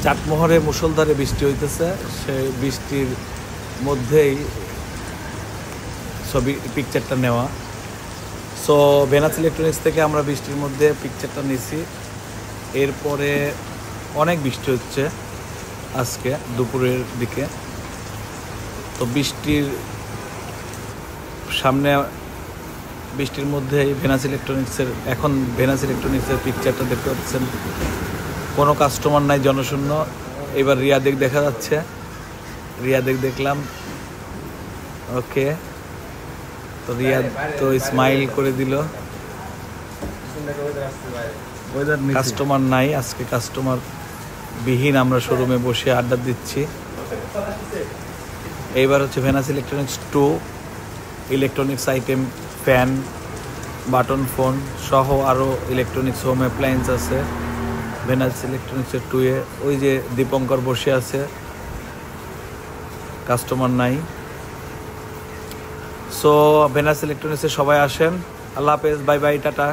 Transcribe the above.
চাটমোহরে মুষলধারে বৃষ্টি হইতেছে, সেই বৃষ্টির মধ্যেই ছবি পিকচারটা নেওয়া। সো ভেনাস ইলেকট্রনিক্স থেকে আমরা বৃষ্টির মধ্যে পিকচারটা নিয়েছি। এরপরে অনেক বৃষ্টি হচ্ছে আজকে দুপুরের দিকে। তো বৃষ্টির সামনে, বৃষ্টির মধ্যেই ভেনাস ইলেকট্রনিক্সের পিকচারটা দেখতে পাচ্ছেন। কোনো কাস্টমার নাই, জনশূন্য। এবার রিয়াদেক দেখা যাচ্ছে, রিয়াদেক দেখলাম। ওকে, তো রিয়াদ তো স্মাইল করে দিল। কাস্টমার নাই আজকে, কাস্টমার বিহীন। আমরা শোরুমে বসে আড্ডা দিচ্ছি। এইবার হচ্ছে Venus electronics 2 electronics item, fan, button phone সহ আরও ইলেকট্রনিক্স হোম অ্যাপ্লায়েন্স আছে ভেনাস ইলেকট্রনিক্সের 2-এ। ওই যে দীপঙ্কর বসে আছে, কাস্টমার নাই। সো ভেনাস ইলেকট্রনিক্সে সবাই আসেন। আল্লাহ হাফেজ, বাই বাই, টাটা।